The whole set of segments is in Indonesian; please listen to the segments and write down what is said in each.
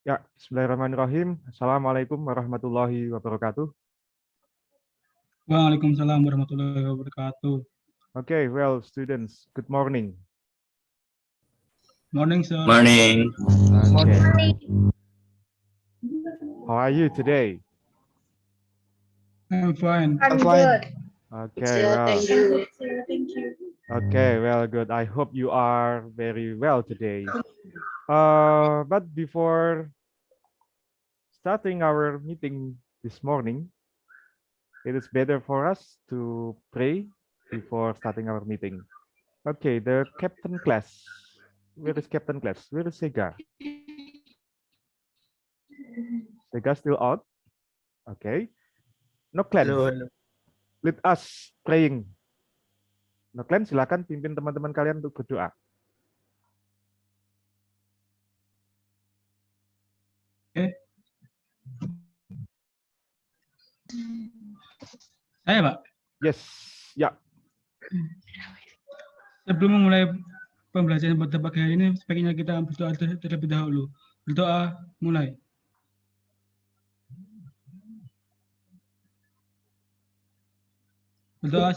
Ya, bismillahirrahmanirrahim. Assalamualaikum warahmatullahi wabarakatuh. Waalaikumsalam warahmatullahi wabarakatuh. Okay, well, students, good morning. Morning, sir. Morning. Okay. How are you today? I'm fine. I'm fine. Okay, well, Thank you. okay, well, good. I hope you are very well today. But before starting our meeting this morning, it is better for us to pray before starting our meeting. Okay, the captain class. Where is captain class? Where is Sega? Sega still out? Okay. No Clan, lead us praying. No Clan, silakan pimpin teman-teman kalian untuk berdoa. Oke. Saya, Pak. Yes, ya. Sebelum memulai pembelajaran pada pagi hari ini, sebaiknya kita berdoa terlebih dahulu. Berdoa, mulai. Berdoa.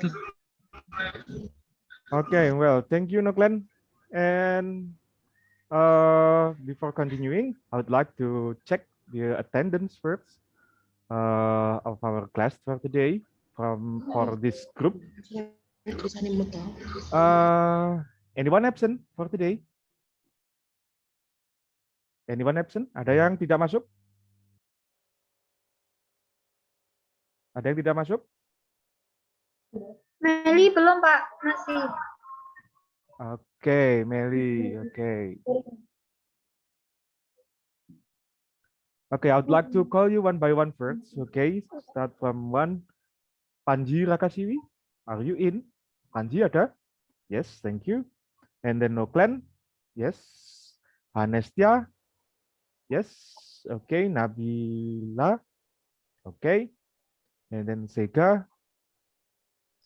Okay, well, thank you, Noklen. And before continuing, I would like to check the attendance first of our class for today for this group. Anyone absent for today? Anyone absent? Ada yang tidak masuk? Ada yang tidak masuk? Meli belum, Pak. Masih. Okay, Meli. Okay. Okay, I would like to call you one by one first. Okay, start from one. Panji Rakasiwi, are you in? Panji ada? Yes, thank you. And then Noklen? Yes. Anestia? Yes. Okay, Nabila? Okay. And then Sega?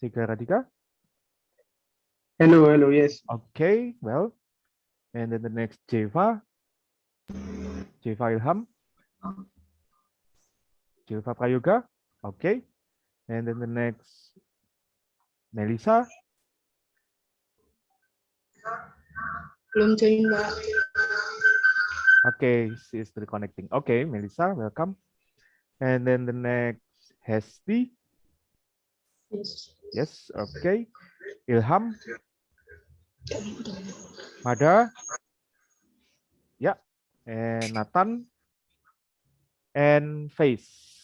Sega Radika? Hello, yes. Okay, well. And then the next Jeva? Jeva Ilham? Jeva Prayoga? Okay. And then the next Melissa? Belum join, Pak. Okay, she is still connecting. Okay, Melissa, welcome. And then the next Hesti? Yes. Yes, okay. Ilham? Mada? Yeah. And Nathan? And Face?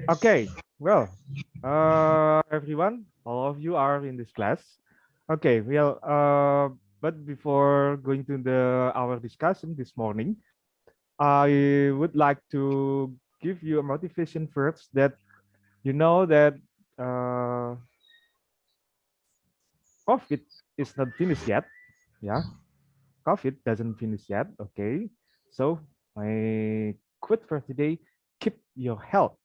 Okay, well, everyone, all of you are in this class. Okay, well, but before going to our discussion this morning, I would like to give you a motivation first that you know that COVID is not finished yet. Yeah, COVID doesn't finish yet. Okay, so my quote for today: keep your health,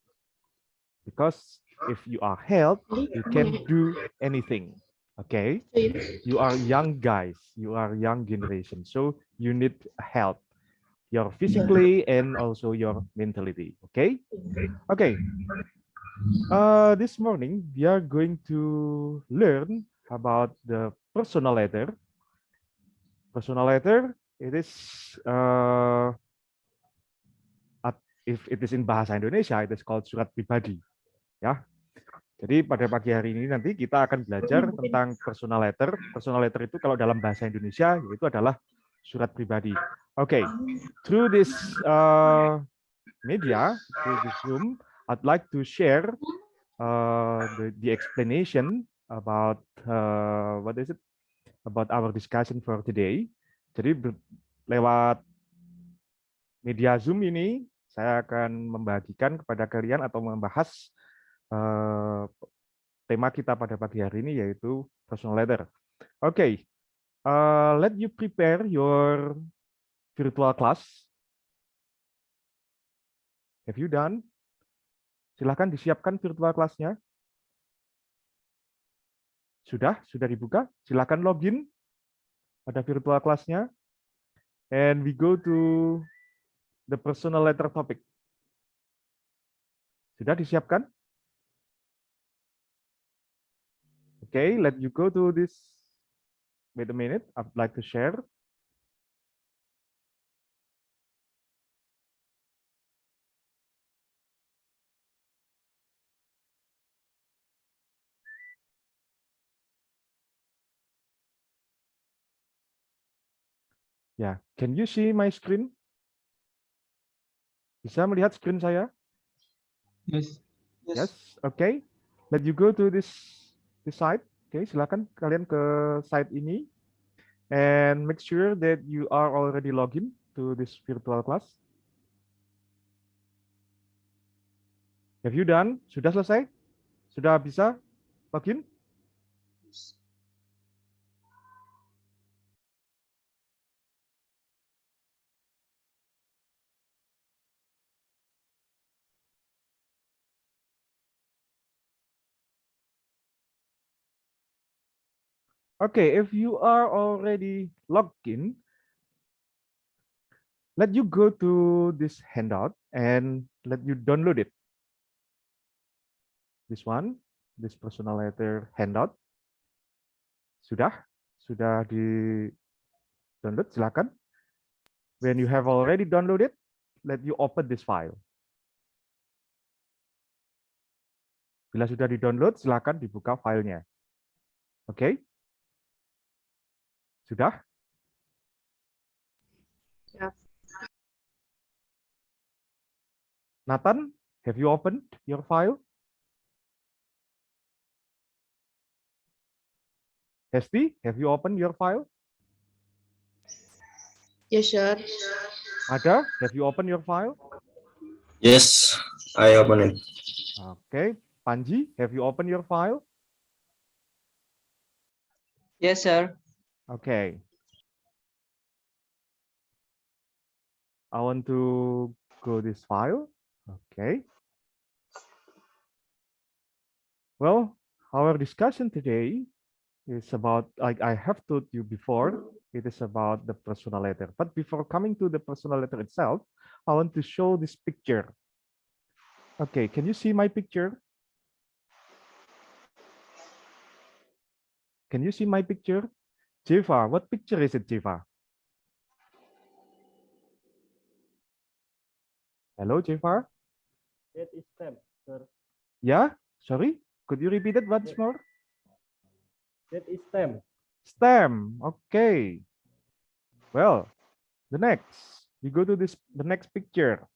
because if you are healthy, you can do anything. Okay, you are young guys, you are young generation, so you need health, your physically and also your mentality. Okay. This morning we are going to learn about the personal letter. Personal letter, it is if it is in bahasa Indonesia, it is called surat pribadi. Ya, jadi pada pagi hari ini nanti kita akan belajar tentang personal letter. Personal letter itu kalau dalam bahasa Indonesia itu adalah surat pribadi. Okay, through this media, through this Zoom, I'd like to share the explanation about about our discussion for today. Jadi lewat media Zoom ini saya akan membagikan kepada kalian atau membahas tema kita pada pagi hari ini, yaitu personal letter. Okay, let you prepare your virtual class. Have you done? Silahkan disiapkan virtual class-nya. Sudah dibuka. Silahkan login pada virtual class-nya. And we go to the personal letter topic. Sudah disiapkan? Okay, let you go to this. Wait a minute, I'd like to share. Ya, can you see my screen? Bisa melihat screen saya? Yes. Yes, okay. Let you go to this site. Okay, silakan kalian ke site ini and make sure that you are already logged in to this virtual class. Have you done? Sudah selesai? Sudah bisa login? Okay, if you are already logged in, let you go to this handout and let you download it. This one, this personal letter handout. Sudah di download, silakan. When you have already downloaded, let you open this file. Bila sudah di-download, silakan dibuka filenya. Oke? Sudah? Siap. Nathan, have you opened your file? Hesti, have you opened your file? Yes, sir. Ada, have you opened your file? Yes, I open it. Okay. Panji, have you opened your file? Yes, sir. Okay. I want to go this file. Okay. Well, our discussion today is about, like I have told you before, it is about the personal letter. But before coming to the personal letter itself, I want to show this picture. Okay, can you see my picture? Can you see my picture? Jiva, what picture is it, Jiva? Hello, Jiva? That is stem, sir. Yeah, sorry, could you repeat it once more? That is stem. STEM, okay. Well, the next, we go to the next picture.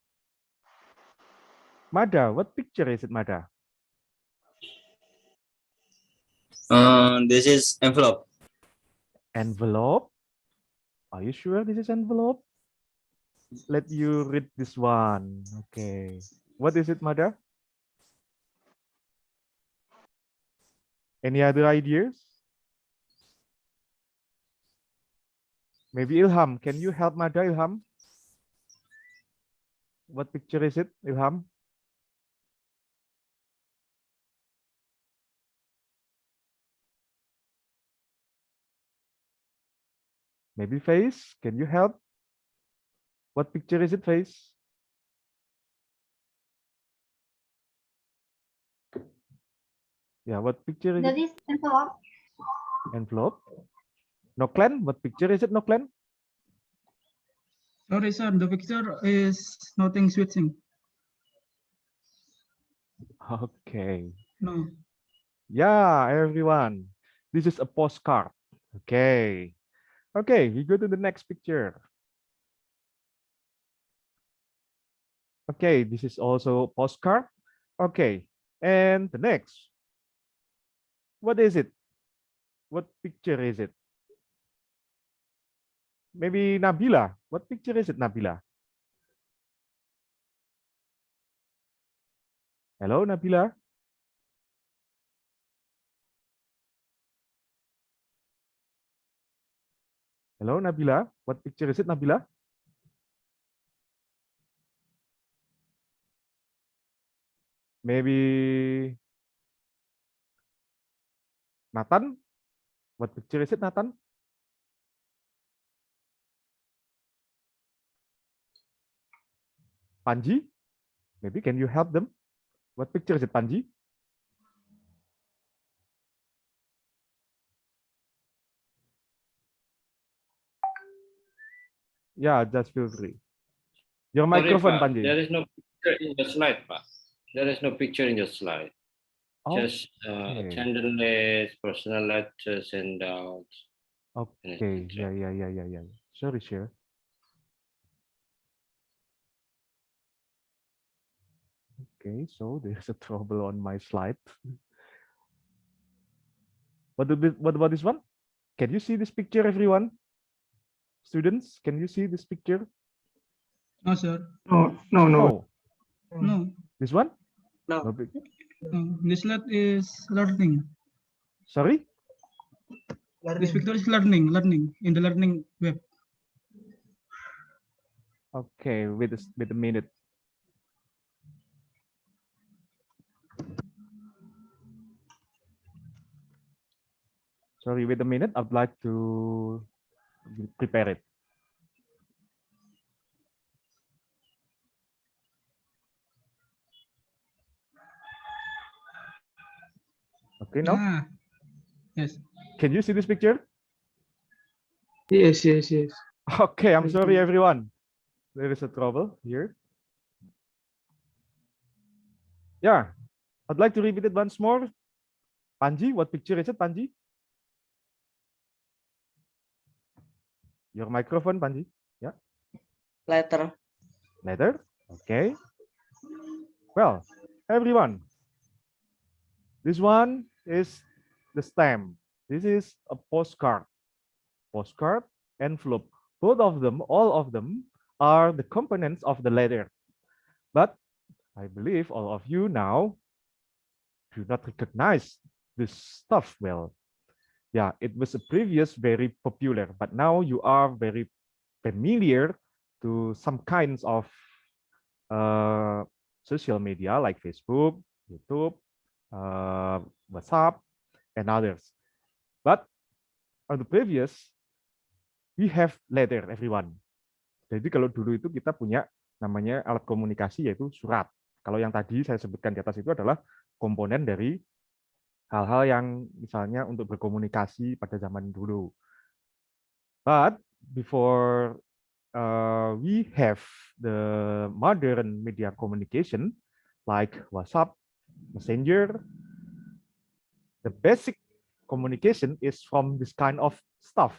Mada, what picture is it, Mada? This is envelope. Envelope? Are you sure this is envelope? Let you read this one. Okay. What is it, Mada? Any other ideas? Maybe Ilham. Can you help Mada, Ilham? What picture is it, Ilham? Maybe Face. Can you help? What picture is it, Face? Yeah, what picture is That it? is envelope. Envelope. Noklen, what picture is it, Noklen? Sorry, sir. The picture is nothing switching. Okay. No. Yeah, everyone. This is a postcard. Okay. Okay, we go to the next picture. Okay, this is also a postcard. Okay, and the next. What is it? What picture is it? Maybe Nabila. What picture is it, Nabila? Hello, Nabila. Hello, Nabila. What picture is it, Nabila? Maybe Nathan. What picture is it, Nathan? Panji, maybe can you help them? What picture is it, Panji? Yeah, just feel free. Your Sorry, microphone, Pak, Panji. there is no picture in the slide, Pak. There is no picture in the slide. Just Okay. attendance list, personal letters, and Okay. Yeah. Sorry, sure. Okay, so there's a trouble on my slide. What about this one? Can you see this picture, everyone? Students, can you see this picture? No, sir. No. No. This one? No. No pic- No. This slide is learning. Sorry? This picture is learning in the learning web. Okay, wait a minute. Sorry, wait a minute. I'd like to prepare it. Okay, now Ah, yes. can you see this picture? Yes. Okay, I'm sorry, everyone. There is a trouble here. Yeah, I'd like to repeat it once more. Panji, what picture is it, Panji? Your microphone, Panji. Yeah. Letter. Letter. Okay. Well, everyone, this one is the stamp. This is a postcard. Postcard, envelope. Both of them, all of them, are the components of the letter. But I believe all of you now do not recognize this stuff well. Yeah, it was a previous very popular, but now you are very familiar to some kinds of social media like Facebook, YouTube, WhatsApp, and others. But on the previous, we have letter, everyone. Jadi kalau dulu itu kita punya namanya alat komunikasi yaitu surat. Kalau yang tadi saya sebutkan di atas itu adalah komponen dari hal-hal yang misalnya untuk berkomunikasi pada zaman dulu. But before we have the modern media communication like WhatsApp, Messenger, the basic communication is from this kind of stuff.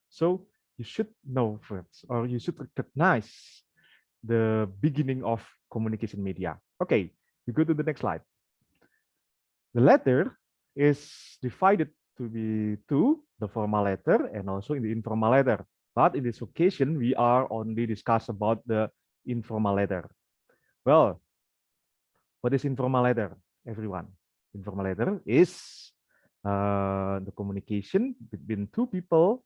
So you should know first, or you should recognize the beginning of communication media. Okay, we go to the next slide. The letter is divided to be two, the formal letter and also in the informal letter. But in this occasion, we are only discuss about the informal letter. Well, what is informal letter, everyone? Informal letter is the communication between two people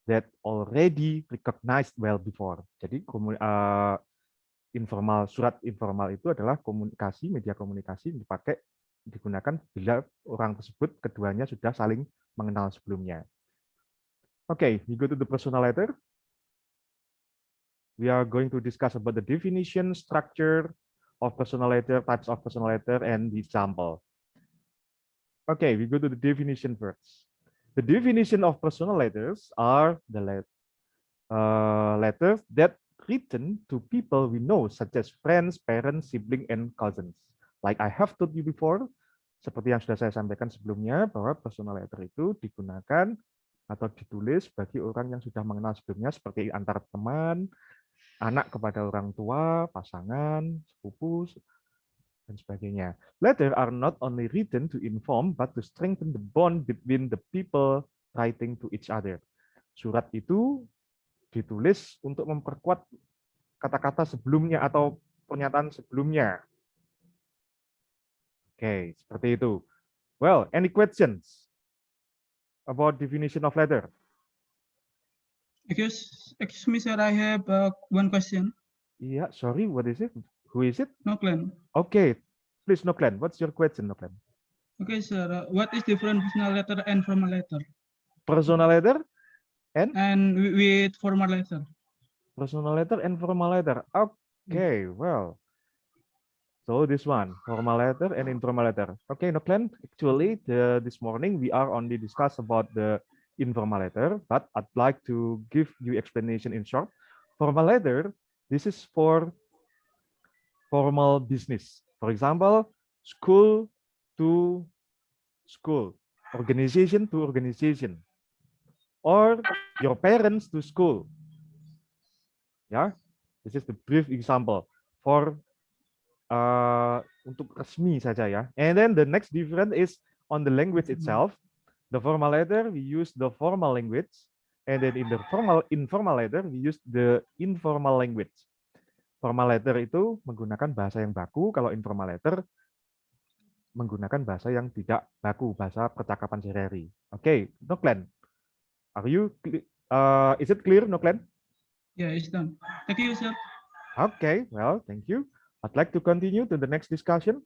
that already recognized well before. Jadi informal, surat informal itu adalah komunikasi, media komunikasi yang digunakan bila orang tersebut keduanya sudah saling mengenal sebelumnya. Okay, we go to the personal letter. We are going to discuss about the definition, structure of personal letter, types of personal letter, and the example. Okay, we go to the definition first. The definition of personal letters are the letters that written to people we know, such as friends, parents, siblings, and cousins. Like I have told you before, seperti yang sudah saya sampaikan sebelumnya, bahwa personal letter itu digunakan atau ditulis bagi orang yang sudah mengenal sebelumnya, seperti antar teman, anak kepada orang tua, pasangan, sepupu, dan sebagainya. Letters are not only written to inform, but to strengthen the bond between the people writing to each other. Surat itu ditulis untuk memperkuat kata-kata sebelumnya atau pernyataan sebelumnya. Oke, seperti itu. Well, any questions about definition of letter? Excuse me, sir. I have one question. Yeah, sorry, what is it? Who is it? Noklen. Okay, please, Noklen. What's your question, Noklen? Okay, sir. What is different personal letter and formal letter? Personal letter And with formal letter. personal letter and formal letter. Okay, well. So this one, formal letter and informal letter. Okay, Noklen, actually this morning we are only discuss about the informal letter, but I'd like to give you explanation in short. Formal letter, this is for formal business. For example, school to school, organization to organization, or your parents to school. Yeah, this is the brief example for untuk resmi saja ya. And then the next difference is on the language itself. The formal letter we use the formal language, and then in the informal letter we use the informal language. Formal letter itu menggunakan bahasa yang baku, kalau informal letter menggunakan bahasa yang tidak baku, bahasa percakapan sehari-hari. Oke, Noklen, are you is it clear, Noklen? Yeah, it's done. Thank you, sir. Okay, well, thank you. I'd like to continue to the next discussion.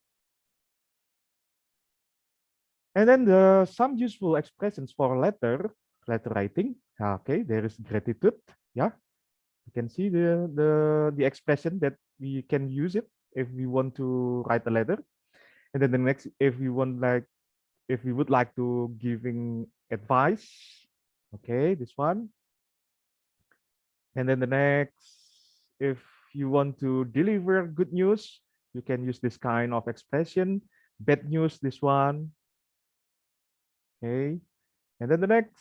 And then some useful expressions for letter writing. Okay, there is gratitude. Yeah, you can see the expression that we can use it if we want to write a letter. And then the next, if we would like to giving advice. Okay, this one. And then the next, if you want to deliver good news, you can use this kind of expression. Bad news, this one. Okay. And then the next,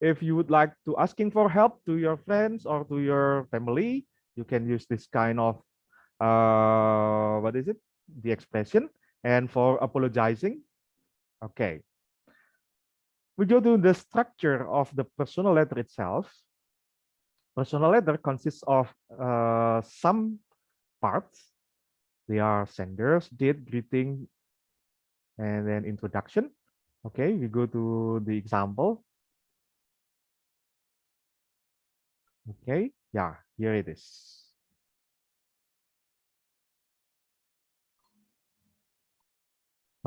if you would like to asking for help to your friends or to your family, you can use this kind of, what is it? The expression. And for apologizing, okay. We go to the structure of the personal letter itself. Personal letter consists of some parts. They are senders, date, greeting, and then introduction. Okay, we go to the example. Okay, yeah, here it is.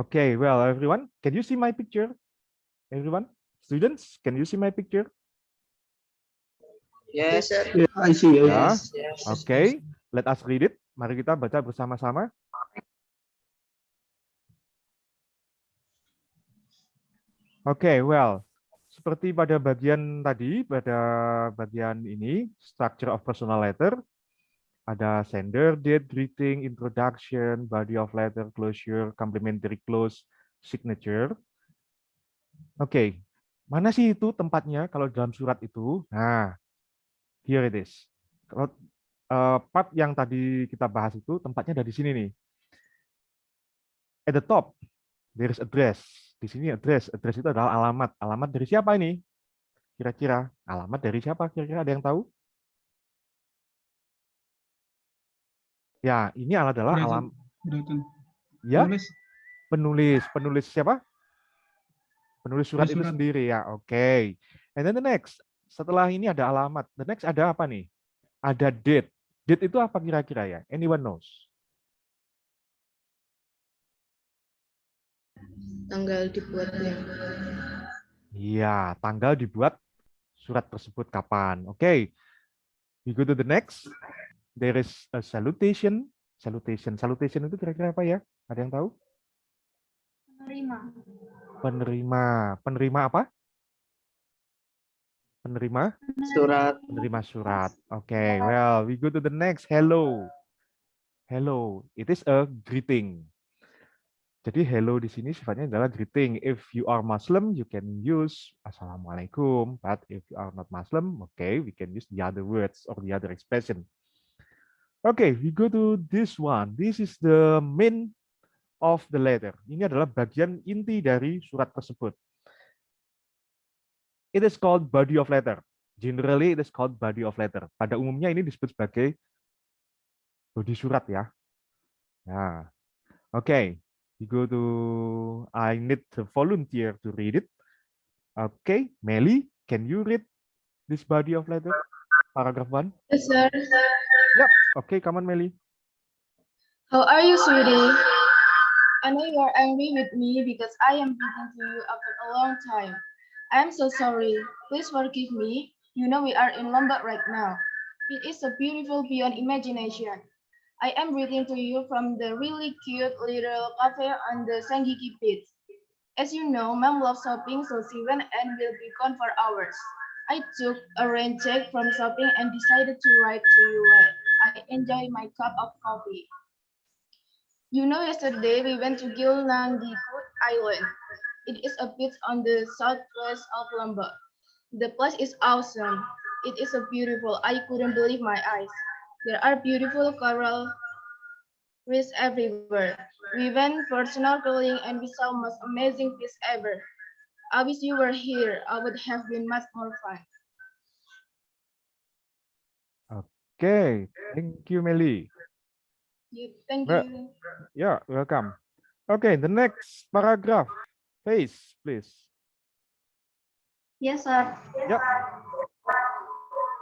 Okay, well, everyone, can you see my picture? Everyone, students, can you see my picture? Yes. sir. Yeah, I see. Ya. Yes. Okay, let us read it. Mari kita baca bersama-sama. Okay, well, seperti pada bagian tadi, pada bagian ini, structure of personal letter, ada sender, date, greeting, introduction, body of letter, closure, complimentary close, signature. Oke, mana sih itu tempatnya kalau dalam surat itu? Nah, here it is. Kalau part yang tadi kita bahas itu tempatnya ada di sini nih. At the top, there is address. Di sini address. Address itu adalah alamat. Alamat dari siapa ini? Kira-kira alamat dari siapa? Kira-kira ada yang tahu? Ya, ini adalah alamat. Ya, penulis. Penulis siapa? Penulis surat itu sendiri ya. Oke. And then the next. Setelah ini ada alamat. The next ada apa nih? Ada date. Date itu apa kira-kira ya? Anyone knows? Tanggal dibuatnya. Iya, tanggal dibuat surat tersebut kapan. Oke. We go to the next. There is a salutation. Salutation itu kira-kira apa ya? Ada yang tahu? Penerima apa? Penerima surat. Okay, well, we go to the next. Hello. It is a greeting. Jadi hello di sini sifatnya adalah greeting. If you are Muslim, you can use Assalamualaikum. But if you are not Muslim, okay, we can use the other words or the other expression. Okay, we go to this one. This is the main of the letter. Ini adalah bagian inti dari surat tersebut. It is called body of letter. Generally, it is called body of letter. Pada umumnya ini disebut sebagai body surat ya. Nah, okay. We go to, I need a volunteer to read it. Okay, Melly, can you read this body of letter? Paragraph 1. Yes, sir. Yep. Okay, come on, Melly. How are you, sweetie? I know you are angry with me because I am writing to you after a long time. I am so sorry. Please forgive me. You know we are in Lombok right now. It is a beautiful beyond imagination. I am reading to you from the really cute little cafe on the Sangiki Beach. As you know, Mom loves shopping, so she went and will be gone for hours. I took a rain check from shopping and decided to write to you while I enjoy my cup of coffee. You know, yesterday we went to Gilnandiku Island. It is a beach on the southwest of Lombok. The place is awesome. It is so beautiful. I couldn't believe my eyes. There are beautiful coral reefs everywhere. We went for snorkeling and we saw most amazing fish ever. I wish you were here. I would have been much more fun. Okay, thank you, Meli. Thank Well, you. Yeah, welcome. Okay, the next paragraph. Face, please. Yes, sir. Yep.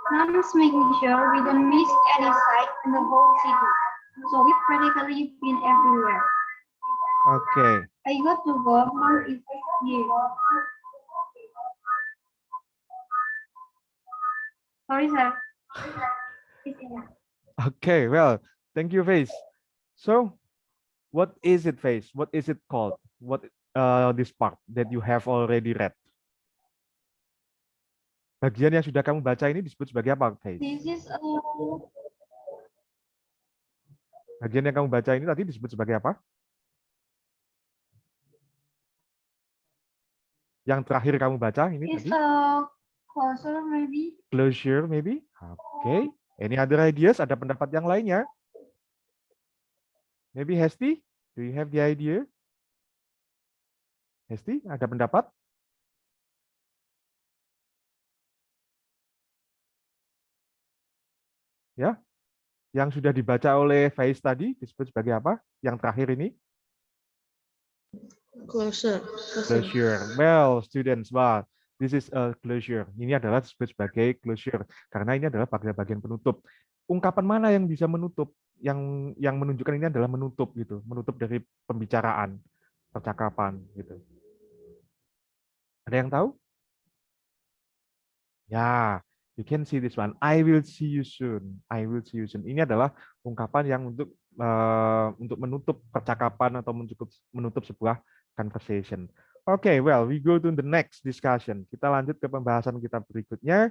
Mom's making sure we don't miss any sight in the whole city. So we've practically been everywhere. Okay. I got to work. Mom is here. Sorry, sir. Okay, well, thank you, Face. So, what is it, Face? What is it called? What this part that you have already read? Bagian yang sudah kamu baca ini disebut sebagai apa, Face? This is Bagian yang kamu baca ini tadi disebut sebagai apa? Yang terakhir kamu baca ini it's tadi? closer maybe. Closure, maybe? Okay. Any other ideas? Ada pendapat yang lainnya? Maybe Hesti? Do you have the idea? Hesti, ada pendapat? Ya, yang sudah dibaca oleh Faiz tadi disebut sebagai apa? Yang terakhir ini? Closer. Closure. Well, students, this is a closure. Ini adalah disebut sebagai closure karena ini adalah bagian penutup. Ungkapan mana yang bisa menutup? Yang menunjukkan ini adalah menutup gitu, menutup dari pembicaraan, percakapan gitu. Ada yang tahu? Ya, you can see this one. I will see you soon. I will see you soon. Ini adalah ungkapan yang untuk menutup percakapan atau menutup sebuah conversation. Okay, well, we go to the next discussion. Kita lanjut ke pembahasan kita berikutnya.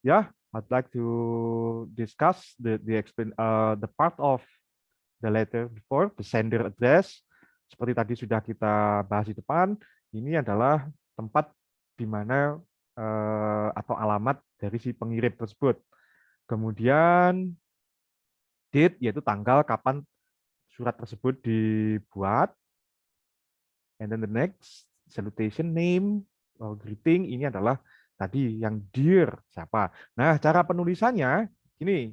Ya, I'd like to discuss the part of the letter before, the sender address. Seperti tadi sudah kita bahas di depan, ini adalah tempat di mana atau alamat dari si pengirim tersebut. Kemudian date, yaitu tanggal kapan surat tersebut dibuat. And then the next salutation, name or greeting, ini adalah tadi yang dear siapa. Nah, cara penulisannya ini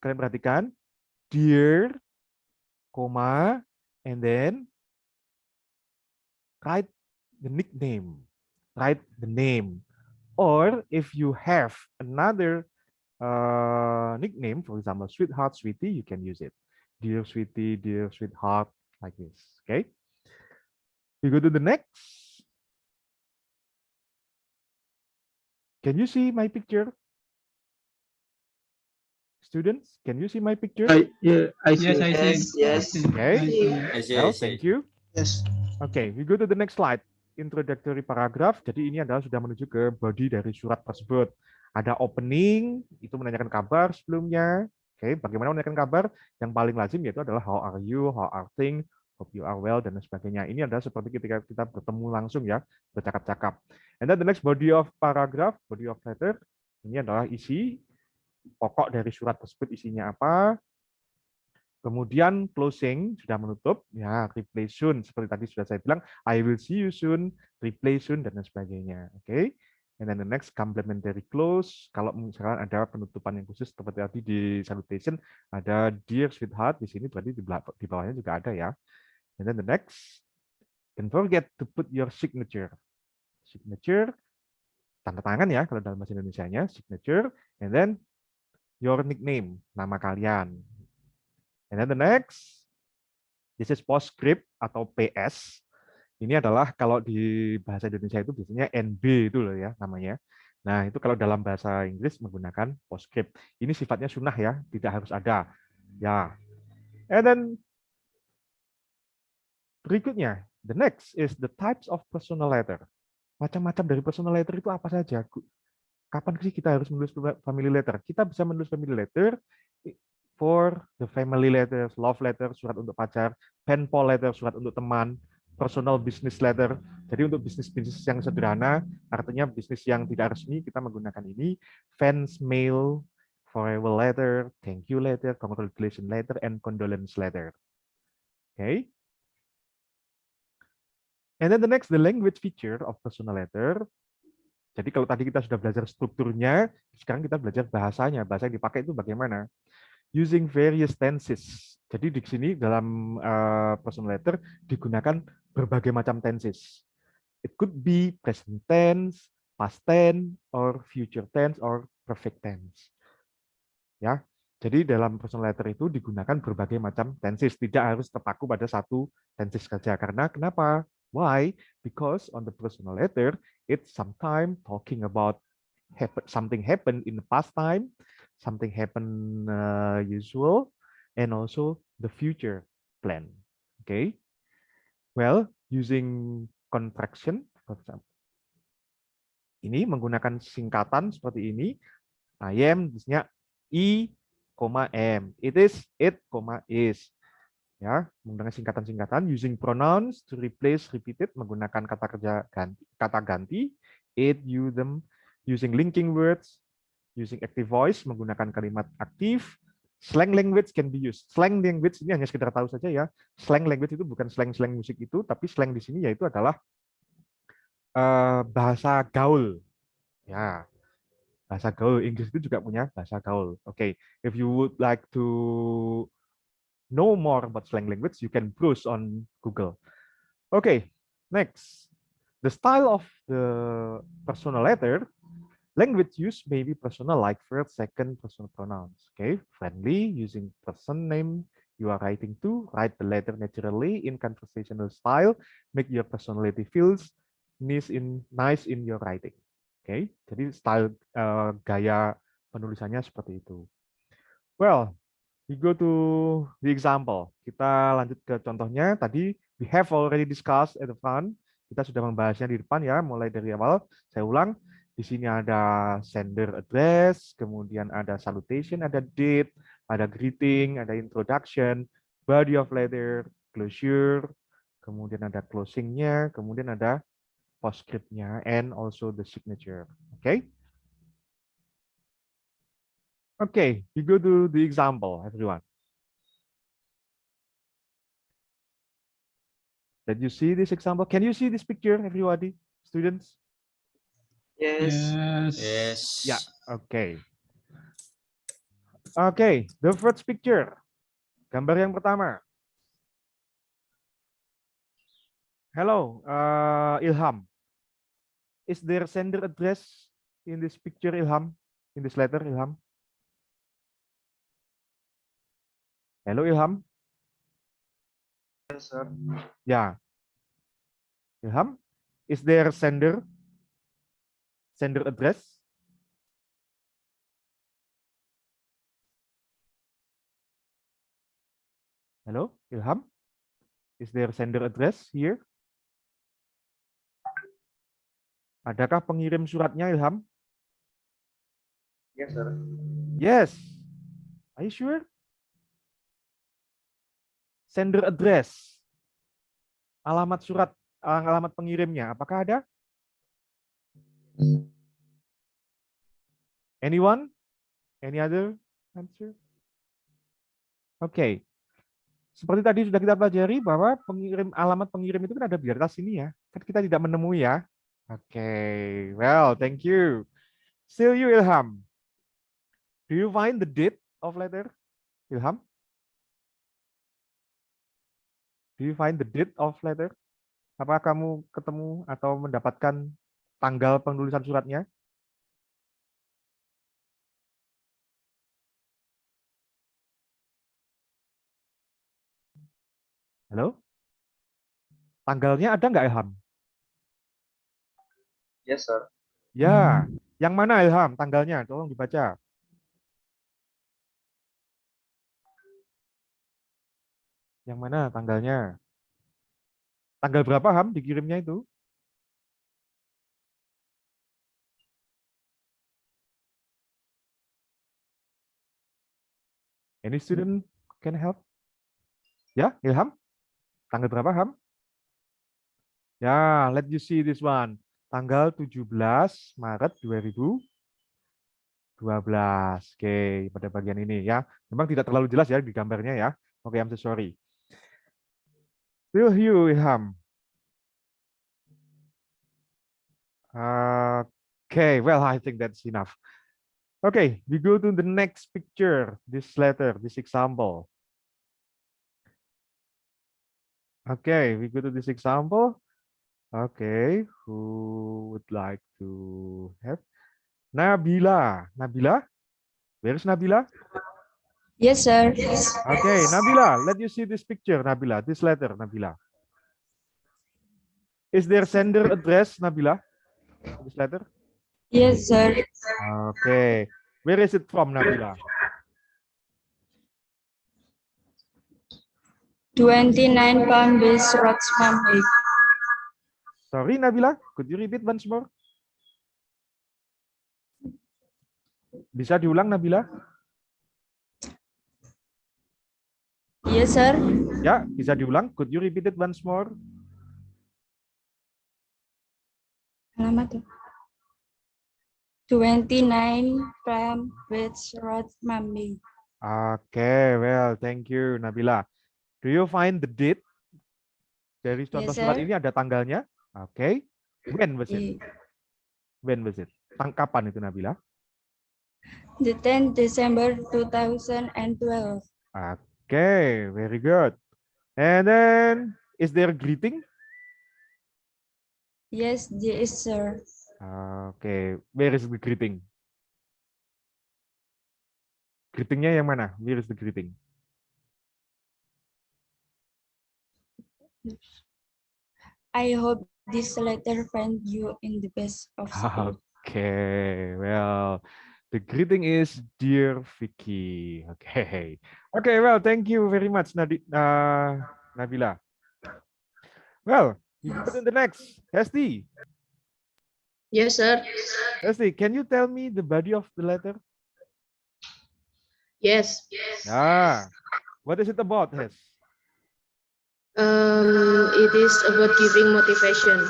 kalian perhatikan, dear, koma, and then write the nickname, write the name. Or if you have another nickname, for example, sweetheart, sweetie, you can use it. Dear sweetie, dear sweetheart, like this. Okay. We go to the next. Can you see my picture? Students, can you see my picture? Yes, I see. Yes. Okay. I see, Well, I see. thank you. Yes. Okay, we go to the next slide. Introductory paragraph. Jadi ini adalah sudah menuju ke body dari surat tersebut. Ada opening, itu menanyakan kabar sebelumnya. Oke, bagaimana menanyakan kabar? Yang paling lazim yaitu adalah how are you, how are things, hope you are well, dan sebagainya. Ini adalah seperti ketika kita bertemu langsung ya, bercakap-cakap. And then the next body of paragraph, body of letter, ini adalah isi pokok dari surat tersebut, isinya apa. Kemudian closing, sudah menutup, ya reply soon, seperti tadi sudah saya bilang, I will see you soon, reply soon, dan sebagainya. Oke. And then the next complementary close, kalau misalkan ada penutupan yang khusus seperti tadi di salutation, ada dear sweetheart, di sini berarti di bawahnya juga ada ya. And then the next, don't forget to put your signature. Signature, tanda tangan ya, kalau dalam bahasa Indonesianya, signature, and then your nickname, nama kalian. And then the next, this is postscript atau PS. Ini adalah kalau di bahasa Indonesia itu biasanya NB itu loh ya namanya. Nah, itu kalau dalam bahasa Inggris menggunakan postscript. Ini sifatnya sunnah ya, tidak harus ada. Ya. And then berikutnya, the next is the types of personal letter. Macam-macam dari personal letter itu apa saja? Kapan sih kita harus menulis family letter? Kita bisa menulis family letter for the family letters, love letter, surat untuk pacar, pen pal letter, surat untuk teman, personal business letter. Jadi untuk bisnis-bisnis yang sederhana, artinya bisnis yang tidak resmi, kita menggunakan ini. Fans mail, farewell letter, thank you letter, congratulations letter, and condolence letter. Okay. And then the next, the language feature of personal letter. Jadi kalau tadi kita sudah belajar strukturnya, sekarang kita belajar bahasanya. Bahasa yang dipakai itu bagaimana? Using various tenses. Jadi di sini dalam personal letter digunakan berbagai macam tenses. It could be present tense, past tense, or future tense, or perfect tense. Ya, jadi dalam personal letter itu digunakan berbagai macam tenses. Tidak harus terpaku pada satu tenses saja. Karena kenapa? Why? Because on the personal letter, it's sometimes talking about something happened in the past time, something happened usual, and also the future plan. Okay. Well, using contraction, for example. Ini menggunakan singkatan seperti ini. I am, disini I, M. It is, it, is. Ya, menggunakan singkatan-singkatan, using pronouns to replace repeated, menggunakan kata ganti, it, you, them, using linking words, using active voice, menggunakan kalimat aktif. Slang language can be used. Slang language ini hanya sekedar tahu saja ya. Slang language itu bukan slang-slang musik itu, tapi slang di sini yaitu adalah bahasa gaul. Ya, bahasa gaul. Inggris itu juga punya bahasa gaul. Oke, if you would like to know more about slang language, you can browse on Google. Okay, next. The style of the personal letter, language use may be personal, like first, second personal pronouns. Okay, friendly, using person name you are writing to, write the letter naturally in conversational style, make your personality feels nice in your writing. Okay, jadi style gaya penulisannya seperti itu. Well, we go to the example. Kita lanjut ke contohnya. Tadi we have already discussed at the front. Kita sudah membahasnya di depan ya, mulai dari awal. Saya ulang. Di sini ada sender address, kemudian ada salutation, ada date, ada greeting, ada introduction, body of letter, closure, kemudian ada closingnya, kemudian ada postscriptnya, and also the signature. Okay? Okay, we go to the example, everyone. Did you see this example? Can you see this picture, everybody, students? Yes. Yes. Yes. Yeah, okay. Okay, the first picture. Gambar yang pertama. Hello, Ilham. Is there sender address in this picture, Ilham? In this letter, Ilham? Hello, Ilham. Yes, sir. Yeah. Ilham, is there sender address? Hello, Ilham. Is there sender address here? Adakah pengirim suratnya, Ilham? Yes, sir. Yes. Are you sure? Sender address. Alamat surat, alamat pengirimnya. Apakah ada? Anyone? Any other answer? Oke. Seperti tadi sudah kita pelajari bahwa alamat pengirim itu kan ada di atas sini ya. Kan kita tidak menemui ya. Oke. Well, thank you. Still you, Ilham. Do you find the date of letter, Ilham? Do you find the date of letter? Apakah kamu ketemu atau mendapatkan tanggal penulisan suratnya? Halo? Tanggalnya ada nggak, Ilham? Yes, sir. Ya, Yang mana Ilham? Tanggalnya, tolong dibaca. Yang mana tanggalnya? Tanggal berapa Ham dikirimnya itu? Any student can help? Ya, Ilham? Tanggal berapa Ham? Ya, let you see this one. Tanggal 17 Maret 2012. Oke, pada bagian ini ya. Memang tidak terlalu jelas ya di gambarnya ya. Oke, I'm so sorry. Will you, Ilham? Okay, well, I think that's enough. Okay, we go to the next picture, this letter, this example. Okay, we go to this example. Okay, who would like to have? Nabila. Nabila? Where is Nabila? Yes, sir. Okay, Nabila, let you see this picture, Nabila, this letter, Nabila. Is there sender address, Nabila? This letter? Yes, sir. Okay, where is it from, Nabila? 29 Palm Beach Road, Mumbai. Sorry, Nabila, could you repeat once more? Bisa diulang, Nabila? Yes, sir. Ya, bisa diulang. Could you repeat it once more? Alamat tuh. 29 Palm Beach Road, Mumbai. Okay, well, thank you, Nabila. Do you find the date? Dari contoh Yes, surat sir. ini ada tanggalnya. Okay. When was it? Yeah. When was it? Kapan itu, Nabila? The 10th December 2012. Okay, very good. And then, is there a greeting? Yes, yes, sir. Okay, where is the greeting? Greetingnya yang mana? Where is the greeting? I hope this letter finds you in the best of spirit. Okay, well, the greeting is Dear Vicky. Okay, okay. Well, thank you very much, Nabila. Well, you go to the next. Hesti, Yes, sir. Hesti, can you tell me the body of the letter? Yes. What is it about, Hes? It is about giving motivation.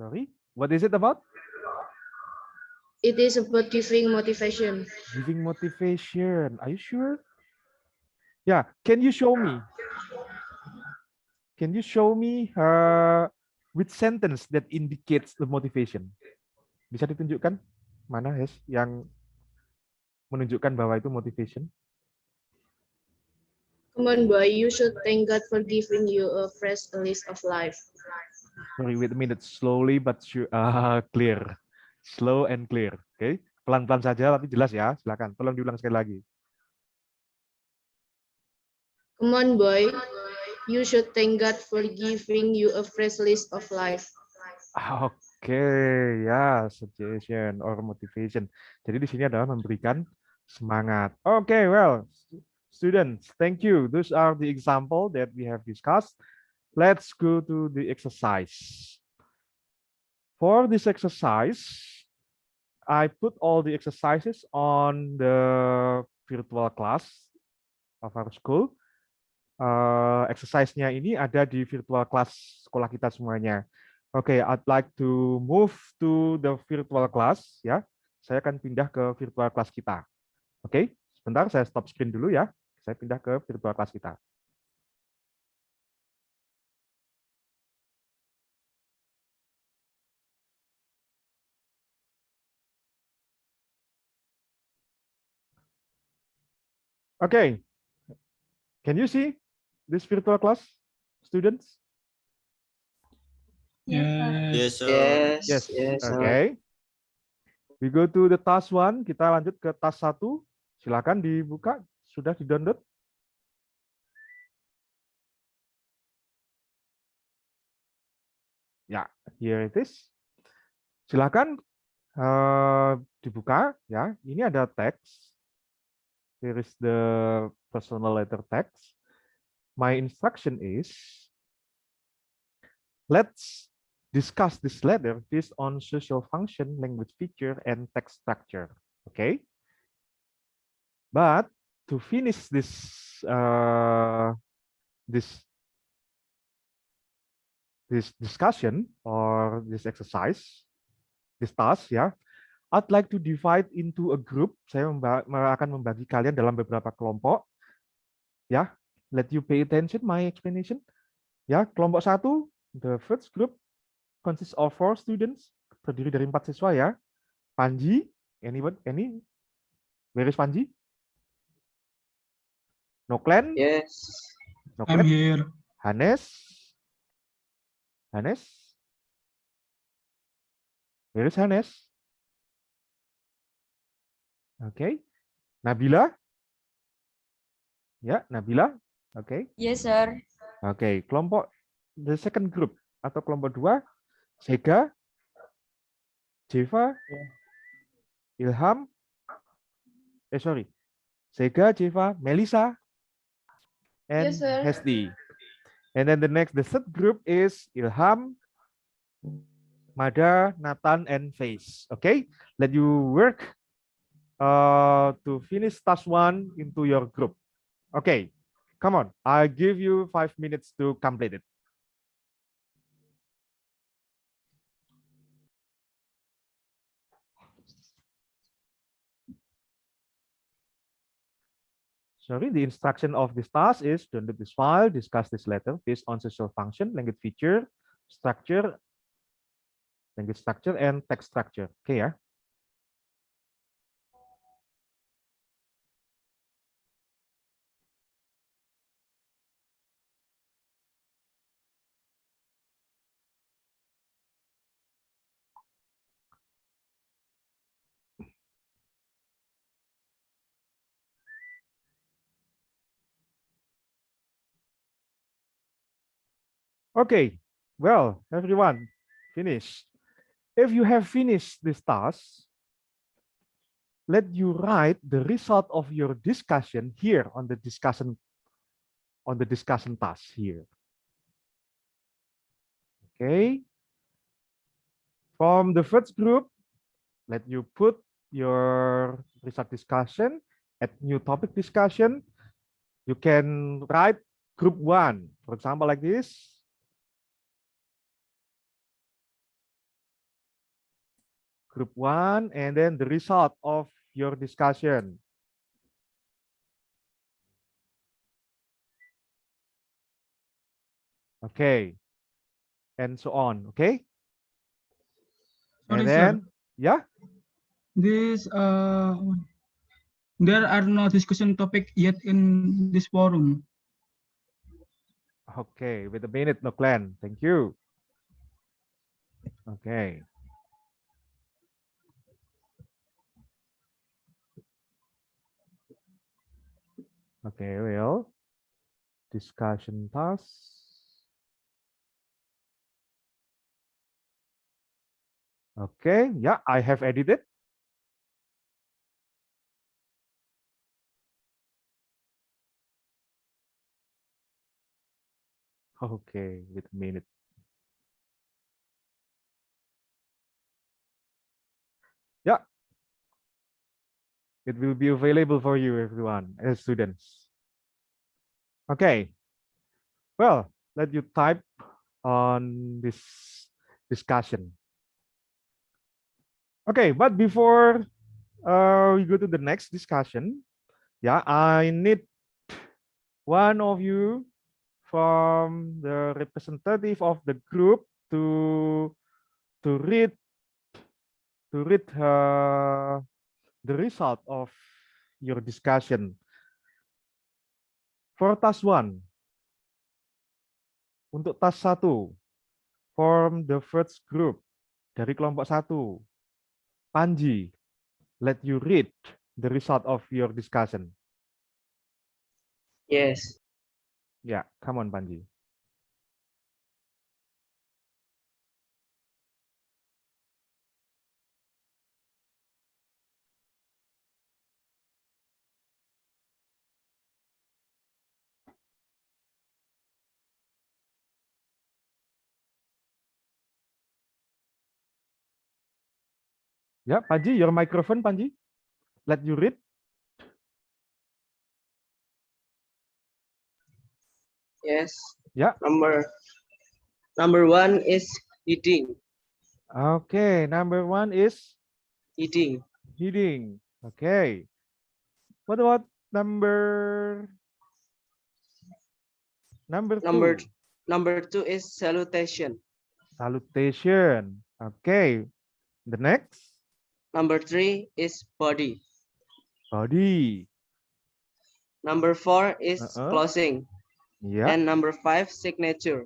Sorry, what is it about? It is about giving motivation. Giving motivation. Are you sure? Yeah. Can you show me? Can you show me which sentence that indicates the motivation? Bisa ditunjukkan mana, Hes, yang menunjukkan bahwa itu motivation? Come on, boy. You should thank God for giving you a fresh list of life. Sorry, wait a minute. Slowly but sure. Clear. Slow and clear. Oke, pelan-pelan saja tapi jelas ya. Silakan. Tolong diulang sekali lagi. Come on, boy. You should thank God for giving you a fresh list of life. Oke, ya, suggestion or motivation. Jadi di sini adalah memberikan semangat. Oke, well, students, thank you. Those are the example that we have discussed. Let's go to the exercise. For this exercise, I put all the exercises on the virtual class of our school. Exercise-nya ini ada di virtual class sekolah kita semuanya. Oke, I'd like to move to the virtual class ya. Saya akan pindah ke virtual class kita. Oke, sebentar saya stop screen dulu ya. Saya pindah ke virtual class kita. Oke. Can you see this virtual class, students? Yes, sir. Yes, sir. Yes. Okay. We go to the task 1. Kita lanjut ke task 1. Silakan dibuka. Sudah di-download? Ya, here it is. Silakan dibuka ya. Ini ada teks. Here is the personal letter text. My instruction is, let's discuss this letter based on social function, language feature, and text structure. Okay. But to finish this this discussion or this exercise, this task ya, I'd like to divide into a group. Saya akan membagi kalian dalam beberapa kelompok. Ya, let you pay attention my explanation. Ya, kelompok 1, the first group consists of 4 students, terdiri dari 4 siswa ya. Panji, any? Where is Panji? Noklen? Yes. I'm Noklen? here. Hanes? Where is Hanes? Okay. Nabila? Ya, Nabila. Okay. Yes, sir. Oke, kelompok the second group atau kelompok 2, Sega, Jeva, Ilham, Sega, Jeva, Melisa, and Yes, sir. Hesti. And then the third group is Ilham, Mada, Nathan, and Faith. Okay, let you work to finish task 1 into your group. Okay, come on. I give you 5 minutes to complete it. Sorry, the instruction of this task is download this file, discuss this letter based on social function, language feature, structure, language structure, and text structure. Okay, ya. Okay, well, everyone, finished. If you have finished this task, let you write the result of your discussion here on the discussion task here. Okay. From the first group, let you put your result discussion at new topic discussion. You can write group 1, for example, like this. Group 1, and then the result of your discussion. Okay. And so on, okay? Sorry, And then, sir. yeah? This there are no discussion topic yet in this forum. Okay, wait a minute, Noklen. Thank you. Okay. Okay, well, discussion task. Okay, yeah, I have edited. Okay, wait a minute. Yeah, it will be available for you, everyone, as students. Okay, well, let you type on this discussion. Okay, but before we go to the next discussion, yeah, I need one of you from the representative of the group to read the result of your discussion. For task 1, untuk task 1, form the first group dari kelompok 1. Panji, let you read the result of your discussion. Yes. Yeah, come on, Panji. Yeah, Panji, your microphone, Panji. Let you read. Yes. Yeah. Number one is eating. Okay, number one is Eating. eating. Okay. What about number two? Number two is salutation. Salutation. Okay. The next? Number three is body. Body. Number four is closing. Yeah. And number five, signature.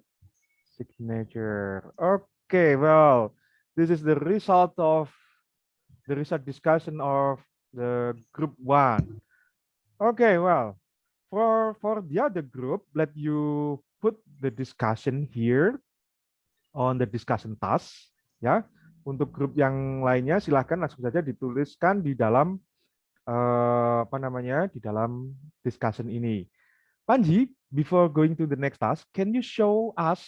Signature. Okay, well, this is the result of the result discussion of the group 1. Okay, well, for the other group, let you put the discussion here on the discussion task, ya. Untuk grup yang lainnya silahkan langsung saja dituliskan di dalam di dalam discussion ini. Panji, before going to the next task, can you show us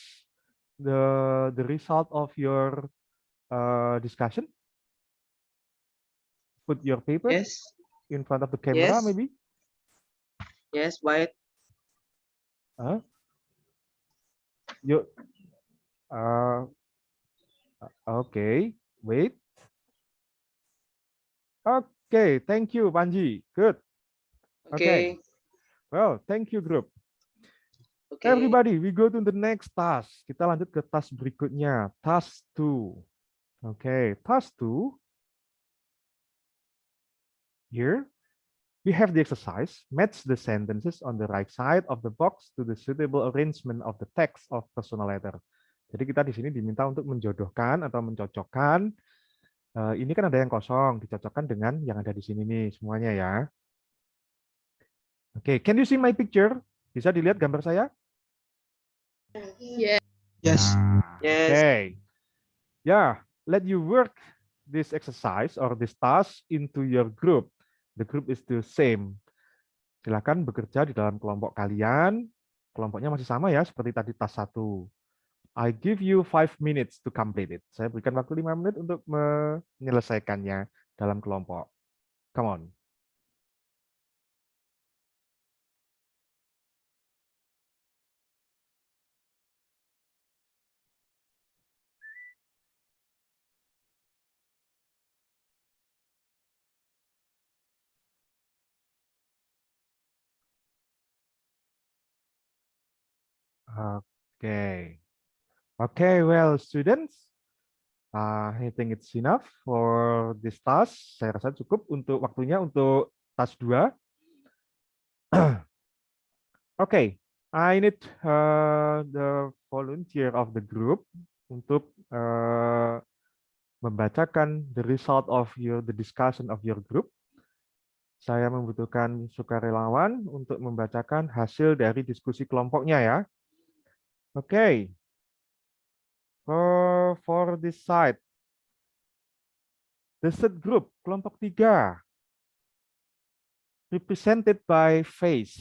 the result of your discussion? Put your paper in front of the camera, maybe. Yes, white. You. Okay, wait. Okay, thank you, Panji. Good. Okay. Well, thank you, group. Okay. Everybody, we go to the next task. Kita lanjut ke task berikutnya, task 2. Okay, task 2. Here, we have the exercise, match the sentences on the right side of the box to the suitable arrangement of the text of personal letter. Jadi kita di sini diminta untuk menjodohkan atau mencocokkan. Ini kan ada yang kosong, dicocokkan dengan yang ada di sini nih semuanya ya. Oke, can you see my picture? Bisa dilihat gambar saya? Yes. Yes. Okay. Yeah, let you work this exercise or this task into your group. The group is the same. Silakan bekerja di dalam kelompok kalian. Kelompoknya masih sama ya, seperti tadi task 1. I give you 5 minutes to complete it. Saya berikan waktu 5 menit untuk menyelesaikannya dalam kelompok. Come on. Okay. Okay, well, students, I think it's enough for this task. Saya rasa cukup untuk waktunya untuk task 2. Okay, I need the volunteer of the group untuk membacakan the result of the discussion of your group. Saya membutuhkan sukarelawan untuk membacakan hasil dari diskusi kelompoknya ya. Okay. For this side, the third group, kelompok 3, represented by Face.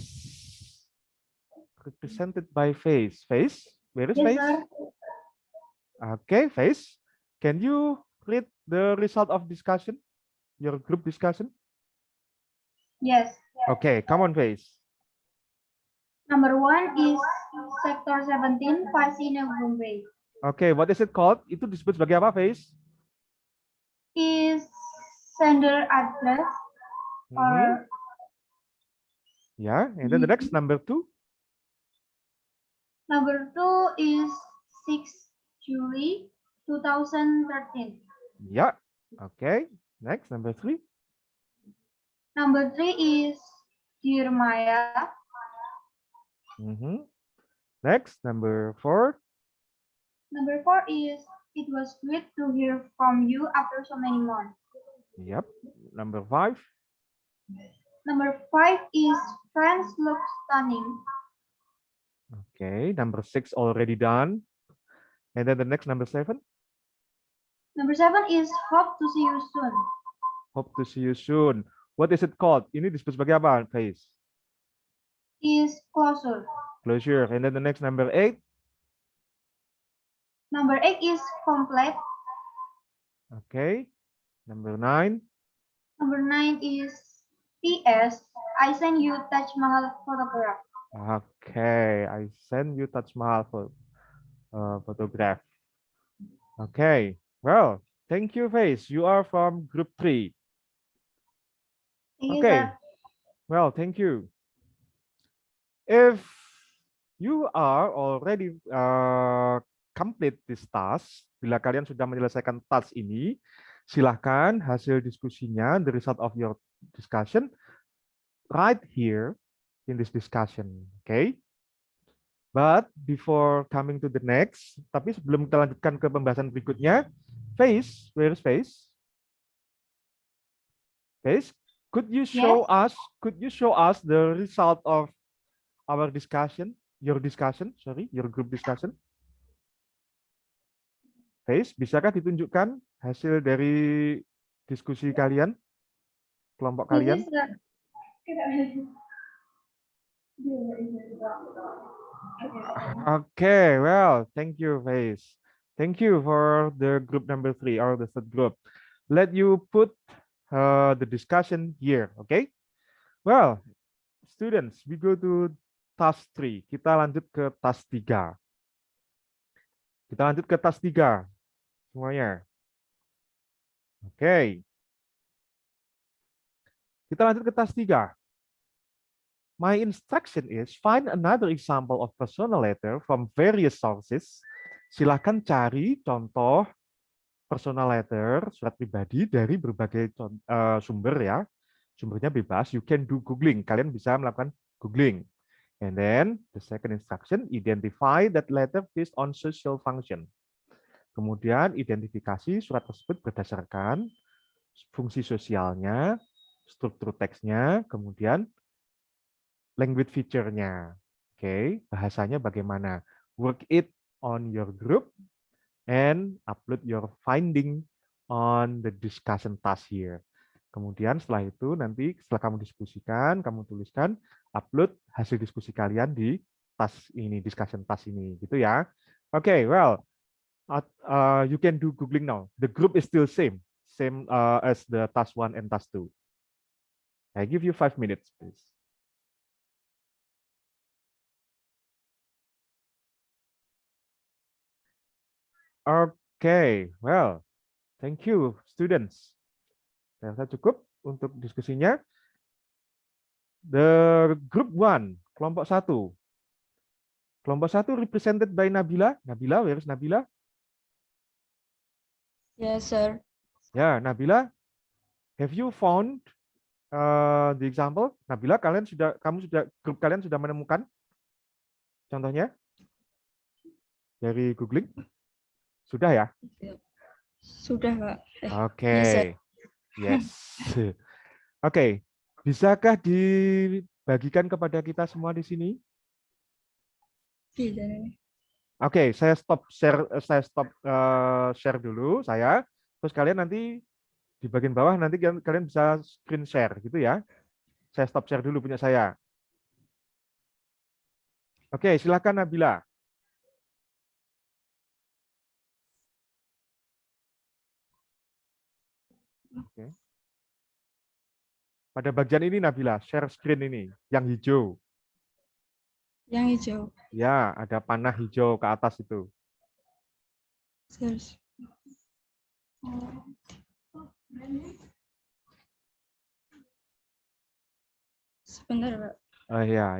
Represented by Face. Face, where is Face? Okay, Face. Can you read the result of discussion? Your group discussion? Yes. Okay, come on, Face. Number 1 is Sector 17, Pasina Bombay. Okay, what is it called? Itu disebut sebagai apa, Face? Is sender address or yeah, and then the next number 2. Number 2 is 6 July 2013. Yeah. Okay. Next, number 3. Number 3 is Dear Maya. Next, number 4. Number 4 is It was great to hear from you after so many months. Yep. Number 5. Number 5 is Friends Look Stunning. Okay. Number 6 already done. And then the next, number 7. Number 7 is Hope to see you soon. Hope to see you soon. What is it called? Ini disebut sebagai apa, Face? Is closer. Closure. And then the next, number 8. Number 8 is complete. Okay. Number 9. Number 9 is PS. I send you Taj Mahal photograph. Okay, I send you Taj Mahal photograph. Okay, well, thank you, Faith. You are from group 3. Thank you, Okay, sir. well, thank you. If you are already complete this task, bila kalian sudah menyelesaikan task ini, silahkan hasil diskusinya, the result of your discussion, right here in this discussion, okay? But before coming to the next, tapi sebelum kita lanjutkan ke pembahasan berikutnya, Faith, where is Faith? Faith, could you show us the result of our discussion, your group discussion? Faith, bisakah ditunjukkan hasil dari diskusi kalian, kelompok kalian? Okay, well, thank you, Faith. Thank you for the group number 3 or the third group. Let you put the discussion here, okay? Well, students, we go to task 3. Kita lanjut ke task 3. Kita lanjut ke task 3 semuanya. Oke. Kita lanjut ke task 3. My instruction is find another example of personal letter from various sources. Silahkan cari contoh personal letter, surat pribadi dari berbagai sumber ya. Sumbernya bebas. You can do googling. Kalian bisa melakukan googling. And then the second instruction, identify that letter based on social function. Kemudian identifikasi surat tersebut berdasarkan fungsi sosialnya, struktur teksnya, kemudian language feature-nya. Oke, bahasanya bagaimana? Work it on your group and upload your finding on the discussion task here. Kemudian setelah itu nanti setelah kamu diskusikan, kamu tuliskan, upload hasil diskusi kalian di task ini, discussion task ini, gitu ya. Oke, well, you can do googling now. The group is still same as the task 1 and task 2. I give you 5 minutes, please. Okay, well, thank you, students. Saya rasa cukup untuk diskusinya. The group 1, kelompok 1. Kelompok 1 represented by Nabila. Nabila, where is Nabila? Yes, sir. Ya, Nabila, have you found the example? Nabila, grup kalian sudah menemukan contohnya dari googling? Sudah ya? Sudah, Pak. Oke. Yes. Oke. Bisakah dibagikan kepada kita semua di sini? Tidak. Oke, saya stop share dulu saya. Terus kalian nanti di bagian bawah nanti kalian bisa screen share gitu ya. Saya stop share dulu punya saya. Oke, silakan Nabila. Oke. Pada bagian ini Nabila, share screen ini, yang hijau. Yang hijau. Ya, ada panah hijau ke atas itu. Sebentar, Pak. Oh ya.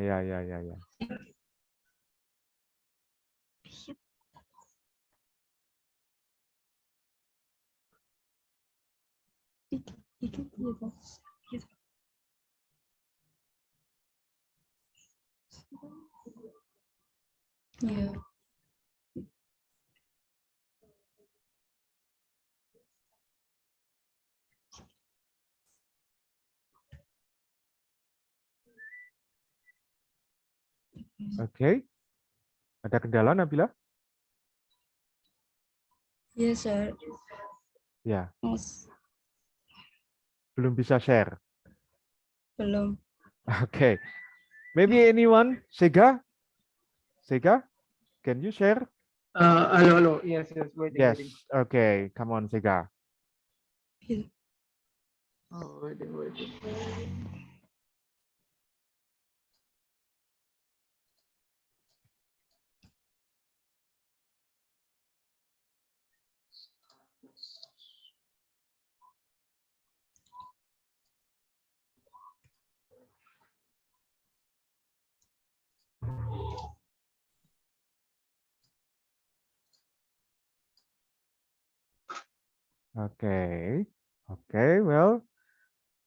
Dikit gitu. Ya. Oke. Ada kendala Nabila? Yes, sir. Ya. Belum bisa share. Belum. Okay. Maybe anyone? Sega, can you share? Hello. Yes. Waiting. Yes. Okay. Come on, Sega. Oh, waiting. Okay. Okay. Well,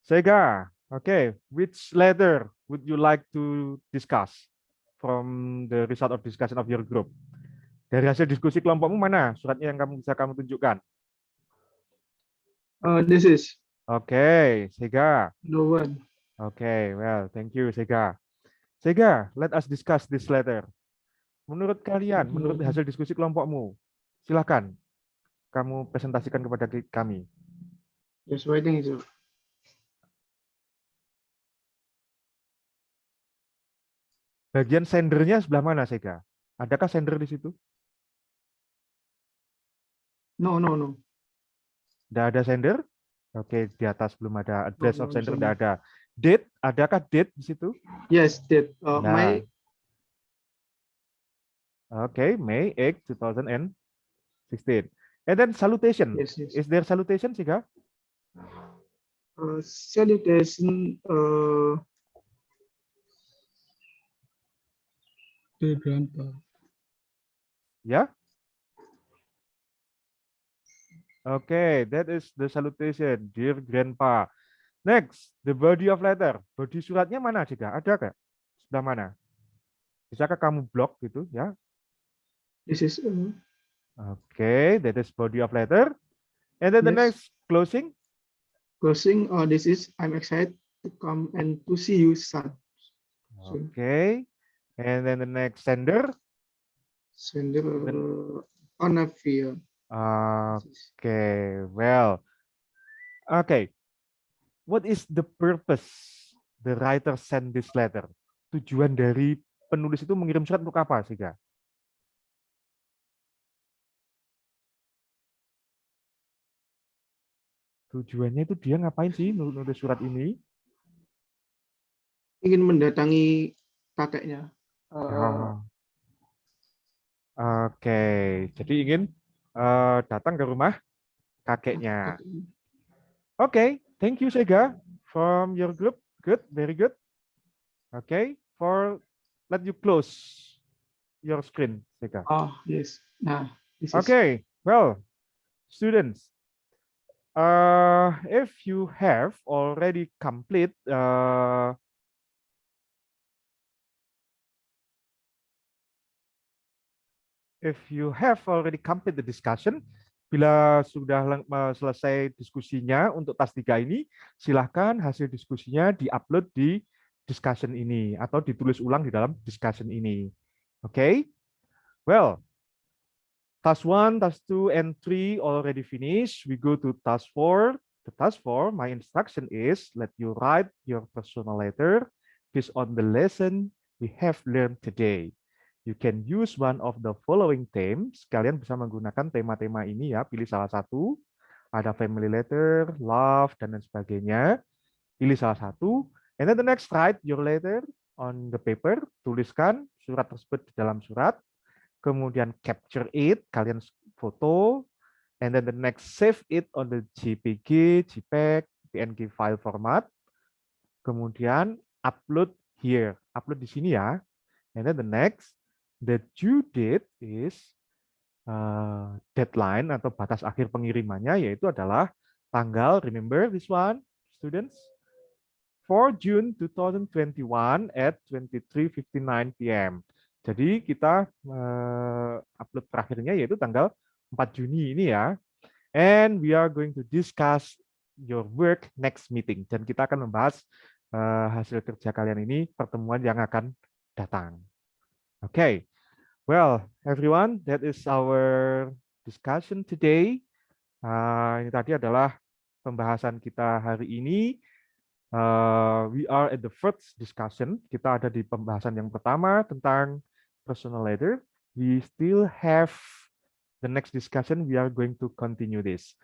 Sega. Okay. Which letter would you like to discuss from the result of discussion of your group? Dari hasil diskusi kelompokmu mana suratnya yang bisa kamu tunjukkan? This is Okay, Sega. the one. Okay, well, thank you, Sega. Sega, let us discuss this letter. Menurut kalian, menurut hasil diskusi kelompokmu, silakan kamu presentasikan kepada kami. Just waiting, sir. Bagian sendernya sebelah mana, Sega? Adakah sender di situ? No. Tidak ada sender? Oke, di atas belum ada. Address of sender tidak no. ada. Date, adakah date di situ? Yes, that Nah. May. Okay, May 8, 2016. And then salutation. Yes. Is there salutation, Sega? Salutation. Dear Grandpa. Yeah. Okay, that is the salutation, dear grandpa. Next, the body of letter. Body suratnya mana, Cika? Ada nggak? Sebelah mana? Bisakah kamu blok gitu ya? This is. Okay, that is body of letter. And then the Yes. next closing. Closing. This is. I'm excited to come and to see you, son. Okay, and then the next sender. Sender. Onavia. Okay, well, okay. What is the purpose the writer send this letter? Tujuan dari penulis itu mengirim surat untuk apa, Sika? Tujuannya itu dia ngapain sih nulis surat ini? Ingin mendatangi kakeknya. Oke, jadi ingin datang ke rumah kakeknya. Oke, thank you, Sega, from your group. Good, very good. Okay, let you close your screen, Sega. Oh, yes. Nah, this is. Okay, well, students, if you have already complete the discussion, bila sudah selesai diskusinya untuk tas 3 ini, silahkan hasil diskusinya di-upload di discussion ini atau ditulis ulang di dalam discussion ini. Okay? Well, task 1, task 2, and 3 already finished. We go to task 4. The task 4, my instruction is let you write your personal letter based on the lesson we have learned today. You can use one of the following themes. Kalian bisa menggunakan tema-tema ini ya, pilih salah satu. Ada family letter, love, dan lain sebagainya. Pilih salah satu. And then the next, write your letter on the paper. Tuliskan surat tersebut di dalam surat. Kemudian capture it, kalian foto. And then the next, save it on the JPG, JPEG, PNG file format. Kemudian upload here. Upload di sini ya. And then the next, the due date is deadline atau batas akhir pengirimannya yaitu adalah tanggal, remember this one, students? 4 June 2021 at 23:59 PM. Jadi kita upload terakhirnya yaitu tanggal 4 Juni ini ya. And we are going to discuss your work next meeting. Dan kita akan membahas hasil kerja kalian ini pertemuan yang akan datang. Okay, well, everyone, that is our discussion today. Ini tadi adalah pembahasan kita hari ini. We are at the first discussion. Kita ada di pembahasan yang pertama tentang personal letter. We still have the next discussion. We are going to continue this.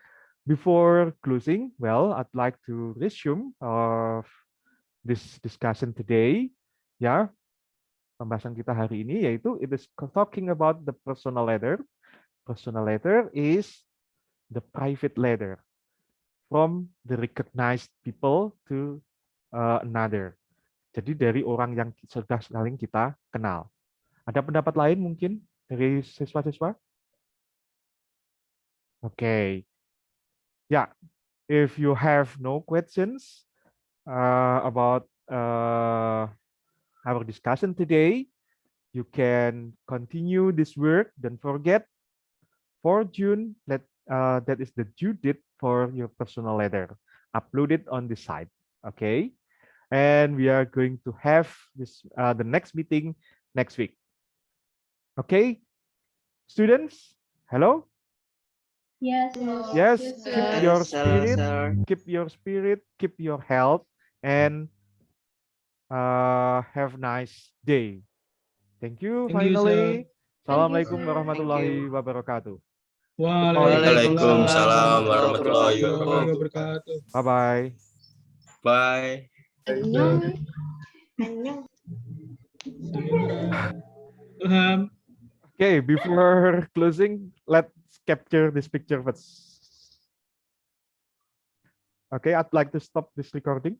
Before closing, well, I'd like to resume this discussion today. Ya, pembahasan kita hari ini yaitu it is talking about the personal letter. Personal letter is the private letter from the recognized people to another. Jadi dari orang yang sudah saling kita kenal. Ada pendapat lain mungkin dari siswa-siswa? Okay. Yeah, if you have no questions about our discussion today, you can continue this work. Don't forget, 4 June, that is the due date for your personal letter. Upload it on the site, okay? And we are going to have this the next meeting next week. Okay, students, hello? Yes. Yes, Yes, keep sir. your Yes, sir, spirit, sir. keep your health, and have a nice day. Thank you. Thank you, Finally, sir. Assalamualaikum sir. warahmatullahi wabarakatuh. Waalaikumsalam warahmatullahi wabarakatuh. Bye bye. Bye. Annyeong. Annyeong. Ilham. Okay, before closing, let's capture this picture first. Okay, I'd like to stop this recording.